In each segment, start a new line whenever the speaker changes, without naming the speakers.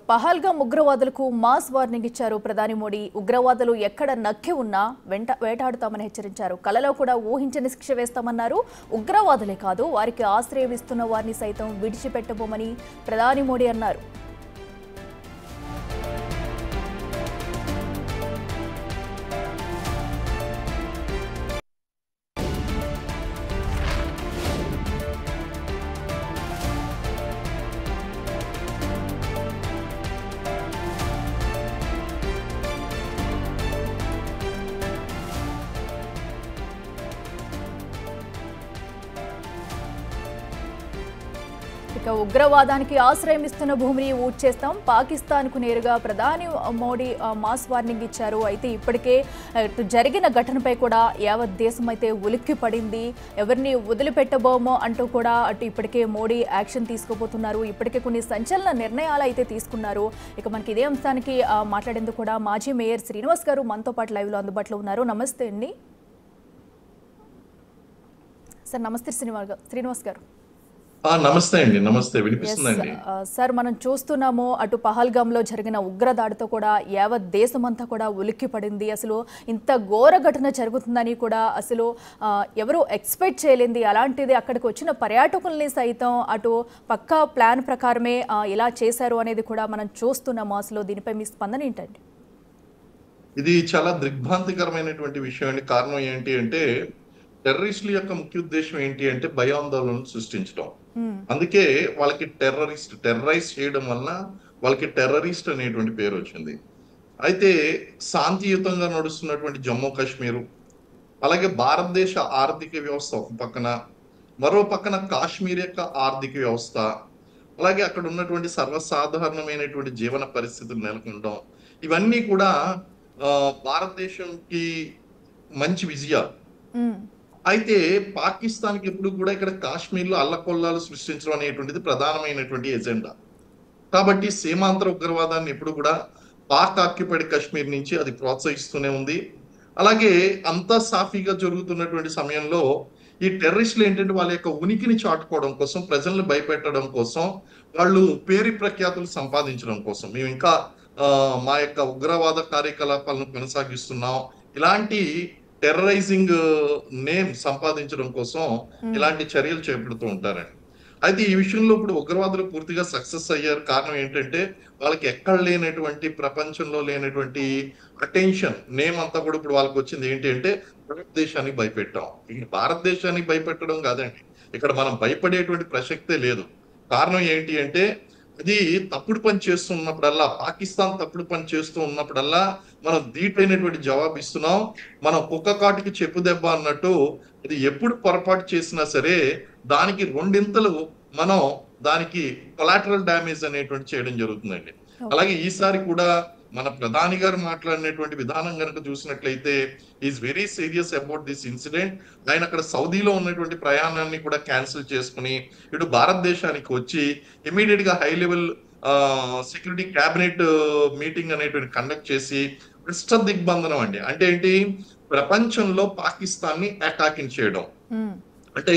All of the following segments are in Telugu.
పహల్గామ్ ఉగ్రవాదులకు మాస్ వార్నింగ్ ఇచ్చారు ప్రధాని మోడీ. ఉగ్రవాదులు ఎక్కడ నక్కి ఉన్నా వేటాడుతామని హెచ్చరించారు. కలలో కూడా ఊహించని శిక్ష వేస్తామన్నారు. ఉగ్రవాదులే కాదు, వారికి ఆశ్రయం ఇస్తున్న వారిని సైతం విడిచిపెట్టబోమని ప్రధాని మోడీ అన్నారు. ఇక ఉగ్రవాదానికి ఆశ్రయం ఇస్తున్న భూమిని ఊడ్చేస్తాం. పాకిస్తాన్కు నేరుగా ప్రధాని మోడీ మాస్ వార్నింగ్ ఇచ్చారు. అయితే ఇప్పటికే జరిగిన ఘటనపై కూడా యావత్ దేశం అయితే ఉలిక్కి పడింది. ఎవరిని వదిలిపెట్టబోమో అంటూ కూడా ఇప్పటికే మోడీ యాక్షన్ తీసుకోబోతున్నారు. ఇప్పటికే కొన్ని సంచలన నిర్ణయాలు అయితే తీసుకున్నారు. ఇక మనకి ఇదే అంశానికి మాట్లాడేందుకు కూడా మాజీ మేయర్ శ్రీనివాస్ గారు మనతో పాటు లైవ్లో అందుబాటులో ఉన్నారు. నమస్తే అండి సార్. నమస్తే శ్రీనివాస్ గారు.
నమస్తే అండి. నమస్తే, వినిపిస్తుందండి
సార్. మనం చూస్తున్నాము, అటు పహల్గామ్లో జరిగిన ఉగ్రదాడితో కూడా యావత్ దేశమంతా కూడా ఉలిక్కి పడింది. అసలు ఇంత ఘోర ఘటన జరుగుతుందని కూడా అసలు ఎవరు ఎక్స్పెక్ట్ చేయలేంది. అలాంటిది అక్కడికి వచ్చిన పర్యాటకుల్ని సైతం అటు పక్కా ప్లాన్ ప్రకారమే ఇలా చేశారు అనేది కూడా మనం చూస్తున్నాము. అసలు దీనిపై మీ స్పందన ఏంటండి?
ఇది చాలా దిగ్భ్రాంతికరమైనటువంటి విషయం అండి. కారణం ఏంటి అంటే, టెర్రరిస్టుల యొక్క ముఖ్య ఉద్దేశం ఏంటి అంటే భయాందోళనలు సృష్టించడం. అందుకే వాళ్ళకి టెర్రరైజ్ చేయడం వలన వాళ్ళకి టెర్రరిస్ట్ అనేటువంటి పేరు వచ్చింది. అయితే శాంతియుతంగా నడుస్తున్నటువంటి జమ్మూ కాశ్మీరు, అలాగే భారతదేశ ఆర్థిక వ్యవస్థ ఒక పక్కన, మరో పక్కన కాశ్మీర్ యొక్క ఆర్థిక వ్యవస్థ, అలాగే అక్కడ ఉన్నటువంటి సర్వసాధారణమైనటువంటి జీవన పరిస్థితులు నెలకొనడం, ఇవన్నీ కూడా భారతదేశంకి మంచి విజయాలు. అయితే పాకిస్తాన్కి ఎప్పుడు కూడా ఇక్కడ కాశ్మీర్లో అల్లకొల్లాలు సృష్టించడం అనేటువంటిది ప్రధానమైనటువంటి ఎజెండా. కాబట్టి సీమాంతర ఉగ్రవాదాన్ని ఎప్పుడు కూడా పాక్ ఆక్యుపైడ్ కాశ్మీర్ నుంచి అది ప్రోత్సహిస్తూనే ఉంది. అలాగే అంతా సాఫీగా జరుగుతున్నటువంటి సమయంలో ఈ టెర్రరిస్టులు ఏంటంటే వాళ్ళ యొక్క ఉనికిని చాటుకోవడం కోసం, ప్రజలను భయపెట్టడం కోసం, వాళ్ళు పేరు ప్రఖ్యాతులు సంపాదించడం కోసం, మేము ఇంకా మా యొక్క ఉగ్రవాద కార్యకలాపాలను కొనసాగిస్తున్నాం, ఇలాంటి టెర్రరైజింగ్ నేమ్ సంపాదించడం కోసం ఇలాంటి చర్యలు చేపడుతూ ఉంటారండి. అయితే ఈ విషయంలో ఇప్పుడు ఉగ్రవాదులు పూర్తిగా సక్సెస్ అయ్యారు. కారణం ఏంటంటే వాళ్ళకి ఎక్కడ లేనటువంటి, ప్రపంచంలో లేనటువంటి అటెన్షన్ నేమ్ అంతా కూడా ఇప్పుడు వాళ్ళకి వచ్చింది. ఏంటి అంటే భారతదేశానికి భయపెట్టాం. ఈ భారతదేశానికి భయపెట్టడం కాదండి, ఇక్కడ మనం భయపడేటువంటి ప్రసక్తే లేదు. కారణం ఏంటి అంటే అది తప్పుడు పని చేస్తున్నప్పుడల్లా, పాకిస్తాన్ తప్పుడు పని చేస్తూ ఉన్నప్పుడల్లా మనం ధీటైనటువంటి జవాబు ఇస్తున్నాం. మనం కుక్క కాటికి చెప్పు దెబ్బ అన్నట్టు అది ఎప్పుడు పొరపాటు చేసినా సరే దానికి రెండింతలు మనం దానికి కొలాటరల్ డ్యామేజ్ అనేటువంటి చేయడం జరుగుతుందండి. అలాగే ఈసారి కూడా మన ప్రధాని గారు మాట్లాడినటువంటి విధానం కనుక చూసినట్లయితే is very serious about this incident. ఆయన అక్కడ సౌదీలో ఉన్నటువంటి ప్రయాణాన్ని కూడా క్యాన్సిల్ చేసుకుని ఇటు భారతదేశానికి వచ్చి ఇమీడియట్ గా high level security cabinet meeting అనేటువంటి కండక్ట్ చేసి పృష్ఠ దిగ్బంధనం అండి. అంటే ఏంటి, ప్రపంచంలో పాకిస్తాన్ ని అటాకింగ్ చేయడం, అంటే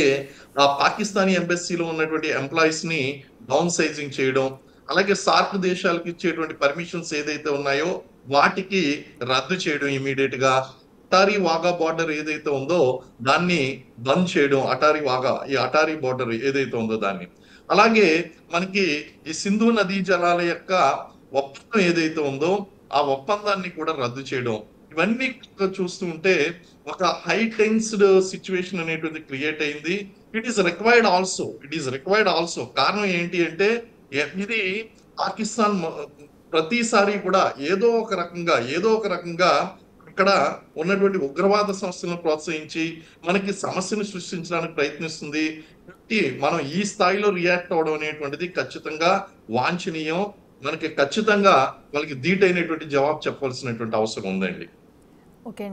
ఆ పాకిస్తానీ ఎంబసీలో ఉన్నటువంటి ఎంప్లాయీస్ ని డౌన్ సైజింగ్ చేయడం, అలాగే సార్క్ దేశాలకు ఇచ్చేటువంటి పర్మిషన్స్ ఏదైతే ఉన్నాయో వాటికి రద్దు చేయడం ఇమీడియట్ గా. అటారీ వాగా బార్డర్ ఏదైతే ఉందో దాన్ని బంద్ చేయడం, ఈ అటారీ బార్డర్ ఏదైతే ఉందో దాన్ని. అలాగే మనకి ఈ సింధు నదీ జలాల యొక్క ఒప్పందం ఏదైతే ఉందో ఆ ఒప్పందాన్ని కూడా రద్దు చేయడం. ఇవన్నీ చూస్తూ ఉంటే ఒక హై టెన్స్డ్ సిచ్యువేషన్ అనేటువంటి క్రియేట్ అయింది. It is required also. కారణం ఏంటి అంటే ఇది పాకిస్తాన్ ప్రతిసారి కూడా ఏదో ఒక రకంగా ఇక్కడ ఉన్నటువంటి ఉగ్రవాద సంస్థలను ప్రోత్సహించి మనకి సమస్యను సృష్టించడానికి ప్రయత్నిస్తుంది. మనం ఈ స్థాయిలో రియాక్ట్ అవడం అనేటువంటిది ఖచ్చితంగా వాంఛనీయం. మనకి ఖచ్చితంగా వాళ్ళకి ధీటైనటువంటి జవాబు చెప్పాల్సినటువంటి అవసరం ఉందండి.
ఓకే.